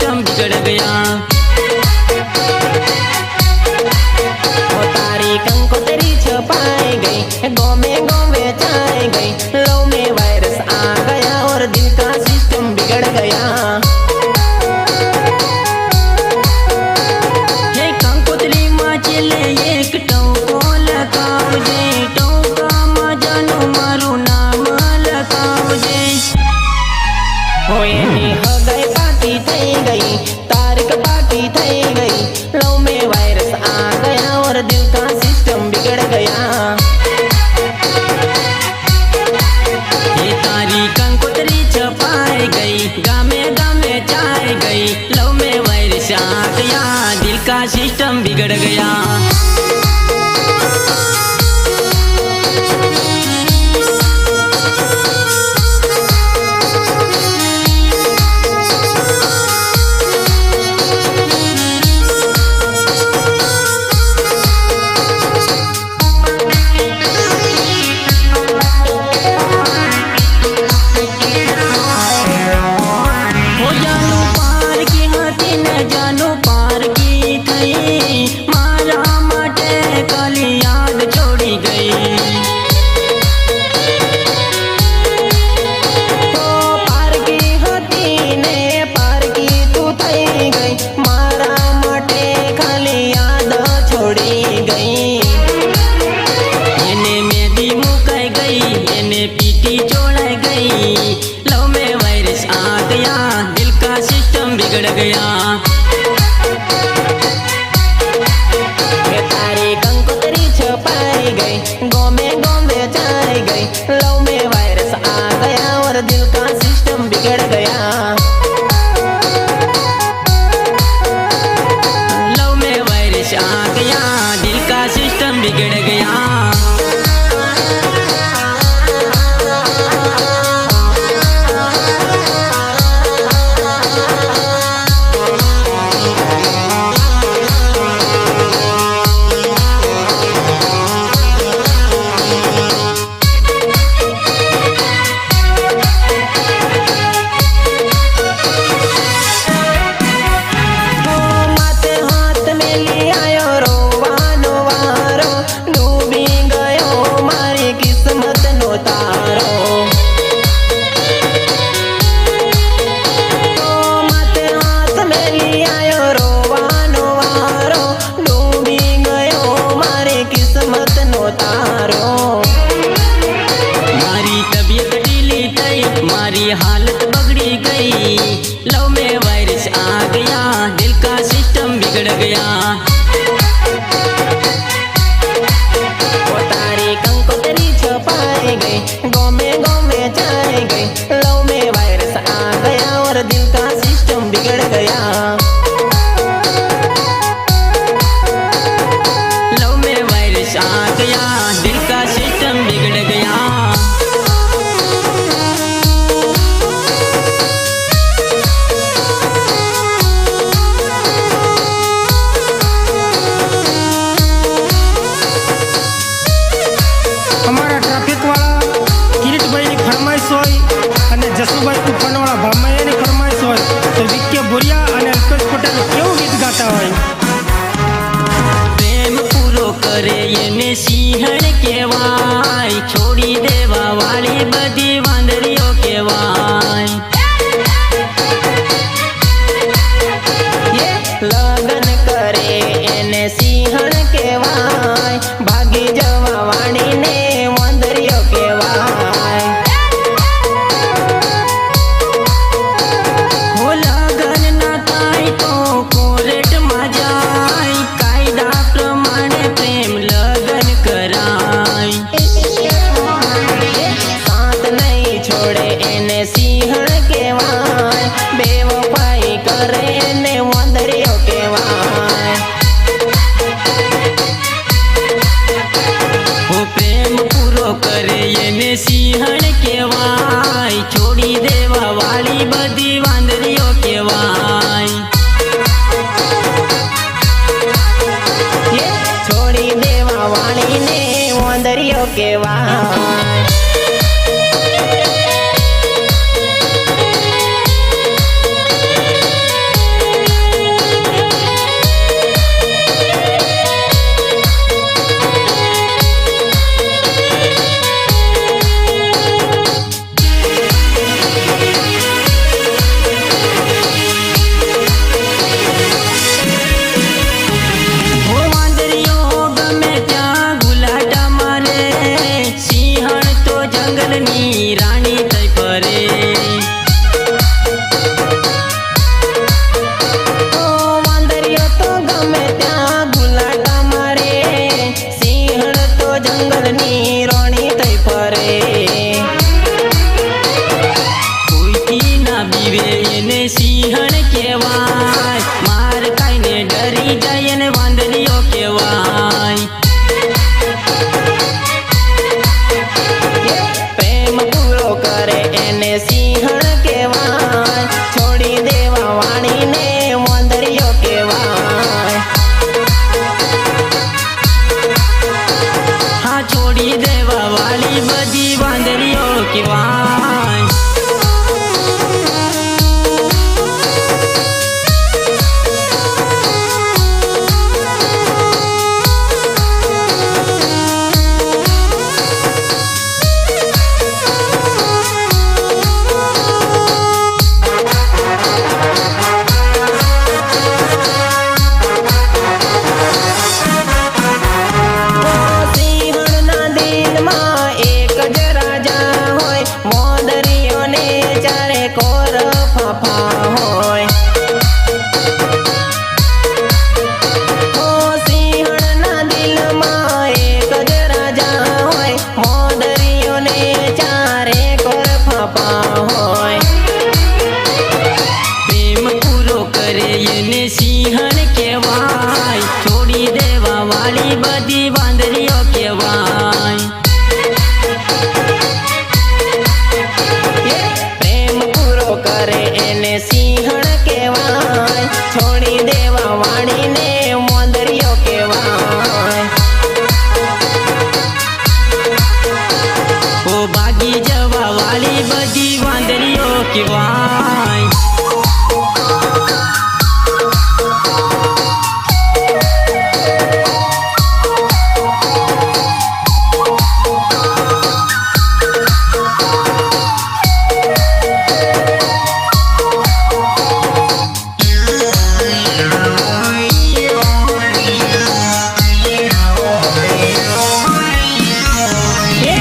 System बिगड़ गया। वो तारी कंकोतरी छुपाई गई, गाँव में छाई गई, लव में वायरस आ गया और दिल का सिस्टम बिगड़ गया। हे कंकोतरी माँ चले एक टोको लगावजे, टोका माँ जानू मारू नाम लगावजे। हो एनी हगाई पाकी थई गई, तारीख पाकी थई गई, लव में वायरस आ गया और दिल का सिस्टम बिगड़ गया। ये तारी कंकोतरी छपाई गई, गामे चाय गई, लव में वायरस आ गया, दिल का सिस्टम बिगड़ गया। पीटी जोड़ गई, लव में वायरस आ गया, दिल का सिस्टम बिगड़ गया। ये तारी कंकोतरी छुपाई गई, गाँव में छाई गई, लव में वायरस आ गया और दिल का सिस्टम बिगड़ गया। लव में वायरस आ गया, दिल का सिस्टम बिगड़ गया। मारी तबीयत ढीली थई, मारी हालत बगड़ी गई, लव में वायरस आ गया, दिल का सिस्टम बिगड़ गया। वो तारी कंकोतरी छुपाई गई, गाँव में छाई गई, लव में वायरस आ गया और दिल का सिस्टम बिगड़ गया। लव में वायरस आ गया, दिल का सिस्टम बिगड़ गया। અમારા ટ્રાફિક વાળા કિરીટભાઈની ફરમાઈશ હોય અને જસુભાઈ તુફાનવાળા ભામૈયાની ફરમાઈશ હોય તો વિકે ભુરિયા અને અલ્પેશ પટેલ કેવું ગીત ગાતા હોય। પ્રેમ પૂરો કરે એને સિંહણ કહેવાય, છોડી દેવા વાળી બધી વાંદરીઓ કહેવાય। લગન કરે એને સિંહણ કહેવાય, ભાગી જવા વાળીને વાંદરીઓ કહેવાય। હો લગન ના થાય તો કોર્ટમાં જાય, કાયદા પ્રમાણે પ્રેમ લગન કરાય। સાથ નહીં છોડે એને સિંહણ કહેવાય, બેવફાઈ કરે એને વાંદરીઓ કહેવાય। હો પ્રેમ પૂરો કરે એને સિંહણ કહેવાય, છોડી દેવા વાળી બધી વાંદરીઓ કહેવાય। છોડી દેવા વાળીને વાંદરીઓ કહેવાય। એને સિંહણ કહેવાય, છોડી દેવા વાળી બધી વાંદરીઓ કહેવાય. પ્રેમ પૂરો કરે એને સિંહણ કહેવાય, છોડી દેવા વાળીને વાંદરીઓ કહેવાય. ઓ ભાગી જવા વાળી બધી વાંદરીઓ કહેવાય.